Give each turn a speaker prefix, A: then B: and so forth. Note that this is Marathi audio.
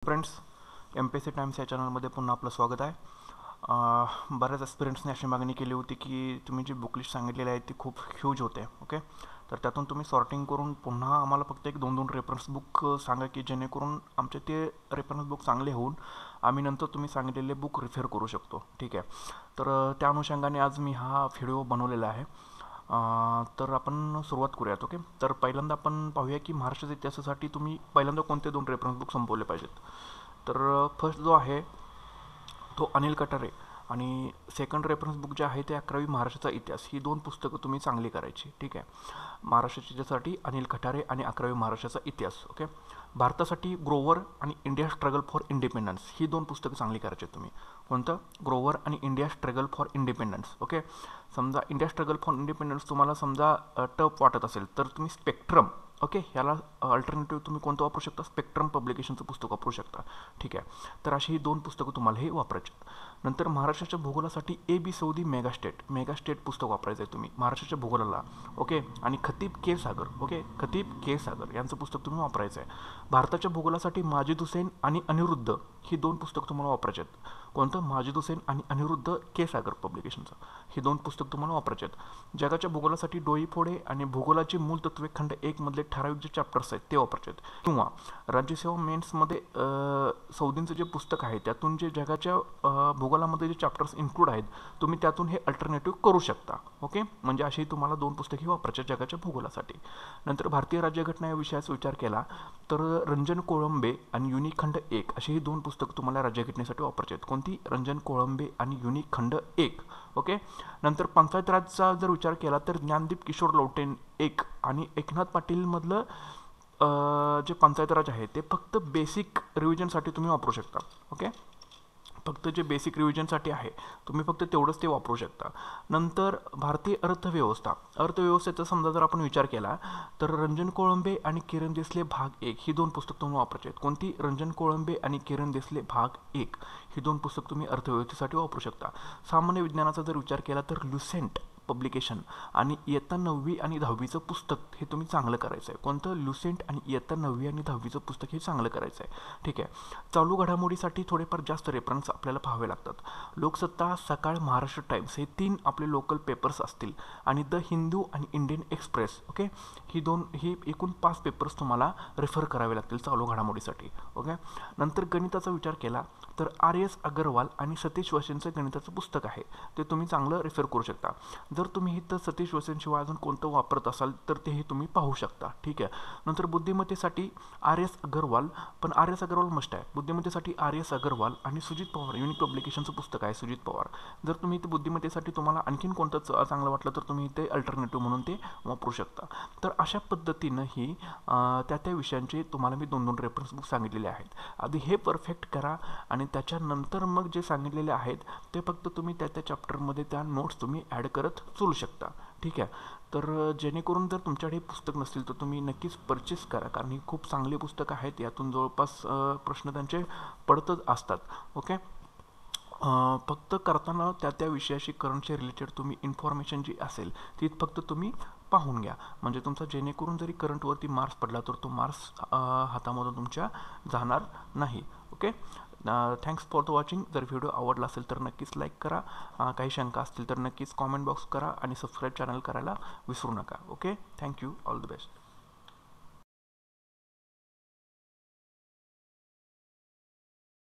A: फ्रेंड्स, MPSC टाइम्स या चॅनलमध्ये पुन्हा आपलं स्वागत आहे. बऱ्याच ॲस्पिरंट्सने अशी मागणी केली होती की तुम्ही जी बुकलिस्ट सांगितलेली आहे ती खूप ह्यूज होते. ओके, तर त्यातून तुम्ही सॉर्टिंग करून पुन्हा आम्हाला फक्त एक दोन रेफरन्स बुक सांगा की जेणेकरून आमचे ते रेफरन्स बुक चांगले होऊन आम्ही नंतर तुम्ही सांगितलेले बुक रिफर करू शकतो. ठीक आहे, तर त्या अनुषंगाने आज मी हा व्हिडिओ बनवलेला आहे. तर आपण सुरुवात करूयात. ओके, तर पहिल्यांदा आपण पाहूया की महाराष्ट्राच्या इतिहासासाठी तुम्ही पहिल्यांदा कोणते दोन रेफरन्स बुक संपवले पाहिजेत. तर फर्स्ट जो आहे तो अनिल कटारे आणि सेकंड रेफरन्स बुक जे आहे ते 11वी महाराष्ट्राचा इतिहास. ही दोन पुस्तकं तुम्ही चांगली करायची. ठीक आहे, महाराष्ट्राच्या इतिहासासाठी अनिल कटारे आणि 11वी महाराष्ट्राचा इतिहास. ओके, भारतासाठी ग्रोवर आणि इंडिया स्ट्रगल फॉर इंडिपेंडन्स ही दोन पुस्तकं चांगली करायची तुम्ही. कोणतं? ग्रोवर आणि India struggle for independence. Okay, समजा इंडिया स्ट्रगल फॉर इंडिपेंडन्स तुम्हाला समजा टफ वाटत असेल तर तुम्ही स्पेक्ट्रम, ओके, ह्याला अल्टरनेटिव्ह तुम्ही कोणतं वापरू शकता? स्पेक्ट्रम पब्लिकेशनचं पुस्तक वापरू शकता. ठीक आहे, तर अशी ही दोन पुस्तकं तुम्हाला हे वापरायची. नंतर महाराष्ट्राच्या भूगोलासाठी A.B. सौदी मेगा स्टेट पुस्तक वापरायचं आहे तुम्ही महाराष्ट्राच्या भूगोलाला. ओके, आणि खतीब के सागर, ओके, खतीब के सागर यांचं पुस्तक तुम्ही वापरायचं आहे. भारताच्या भूगोलासाठी माजिद हुसेन आणि अनिरुद्ध ही दोन पुस्तक तुम्हाला वापरायचे आहेत. कोणतं? माजिद हुसेन आणि अनिरुद्ध के सागर पब्लिकेशनचं ही दोन पुस्तक तुम्हाला वापरायचे आहेत. जगाच्या भूगोलासाठी डोईफोडे आणि भूगोलाची मूल तत्वे खंड 1 मधले ठराविक जे चॅप्टर्स आहेत ते वापरायचे आहेत. किंवा राज्यसेवा मेन्समध्ये सौदींचं जे पुस्तक आहे त्यातून जे जगाच्या भूगोलामध्ये जे चॅप्टर्स इन्क्लूड आहेत तुम्ही त्यातून हे अल्टरनेटिव्ह करू शकता. ओके, म्हणजे अशी तुम्हाला दोन पुस्तके वापरायची जगाच्या भूगोलासाठी. नंतर भारतीय राज्यघटना या विषयाचा विचार केला तर रंजन कोळंबे आणि युनिक खंड 1 अशी ही दोन पुस्तकं तुम्हाला राज्यघटनेसाठी वापरायची आहेत. कोणती? रंजन कोळंबे आणि युनिक खंड 1. ओके, नंतर पंचायत राजचा जर विचार केला तर ज्ञानदीप किशोर लवटेन 1 आणि एकनाथ पाटीलमधलं जे पंचायत राज आहे ते फक्त बेसिक रिव्हिजनसाठी तुम्ही वापरू शकता. ओके, फक्त जे बेसिक रिव्हिजनसाठी आहे तुम्ही फक्त तेवढंच ते वापरू शकता. नंतर भारतीय अर्थव्यवस्थेचा समजा जर आपण विचार केला तर रंजन कोळंबे आणि किरण देसले भाग 1 ही दोन पुस्तक तुम्ही वापरायची आहेत. कोणती? रंजन कोळंबे आणि किरण देसले भाग 1 ही दोन पुस्तक तुम्ही अर्थव्यवस्थेसाठी वापरू शकता. सामान्य विज्ञानाचा जर विचार केला तर ल्युसेंट पब्लिकेशन आणि इयत्ता 9वी आणि 10वीचं पुस्तक हे तुम्ही चांगलं करायचं आहे. कोणतं? ल्युसेंट आणि इयत्ता 9वी आणि 10वीचं पुस्तक हे चांगलं करायचं आहे. ठीक आहे, चालू घडामोडीसाठी थोडेफार जास्त रेफरन्स आपल्याला पाहावे लागतात. लोकसत्ता, सकाळ, महाराष्ट्र टाइम्स हे 3 आपले लोकल पेपर्स असतील आणि द हिंदू आणि इंडियन एक्सप्रेस. ओके, ही एकूण 5 पेपर्स तुम्हाला रेफर करावे लागतील चालू घडामोडीसाठी. ओके, नंतर गणिताचा विचार केला तर RS अगरवाल आणि सतीश वसेंचं गणिताचं पुस्तक आहे ते तुम्ही चांगलं रेफर करू शकता. जर तुम्ही इथं सतीश वसेंशिवाय अजून कोणतं वापरत असाल तर तेही तुम्ही पाहू शकता. ठीक आहे, नंतर बुद्धिमत्तेसाठी RS अगरवाल, पण RS अगरवाल मस्ट आहे. बुद्धिमत्तेसाठी RS अगरवाल आणि सुजित पवार युनिक पब्लिकेशनचं पुस्तक आहे सुजित पवार. जर तुम्ही इथे बुद्धिमत्तेसाठी तुम्हाला आणखीन कोणतं चांगलं वाटलं तर तुम्ही इथे अल्टरनेटिव्ह म्हणून ते वापरू शकता. तर अशा पद्धतीनं ही त्या विषयांचे तुम्हाला मी दोन रेफरन्स बुक सांगितलेले आहेत. आधी हे परफेक्ट करा आणि त्याच्यानंतर मग जे सांगितलेले आहेत ते फक्त तुम्ही त्या चॅप्टरमध्ये त्या नोट्स तुम्ही ॲड करत चलू शकता. ठीक आहे, तर जेणेकरून जर तुमच्याकडे पुस्तक नसतील तर तुम्ही नक्कीच परचेस करा, कारण ही खूप चांगली पुस्तकं आहेत. यातून जवळपास प्रश्न त्यांचे पडतच असतात. ओके, फक्त करताना त्या विषयाशी करंटशी रिलेटेड तुम्ही इन्फॉर्मेशन जी असेल ती फक्त तुम्ही पाहून घ्या, म्हणजे तुमचा जेणेकरून जरी करंटवरती मार्क्स पडला तर तो मार्क्स हातामधून तुमच्या जाणार नाही. Okay, thanks for the watching. जर व्हिडिओ आवडला असेल तर नक्कीच लाईक करा, काही शंका असतील तर नक्कीच कॉमेंट बॉक्स करा आणि सबस्क्राईब चॅनल करायला विसरू नका. Okay, thank you, all the best.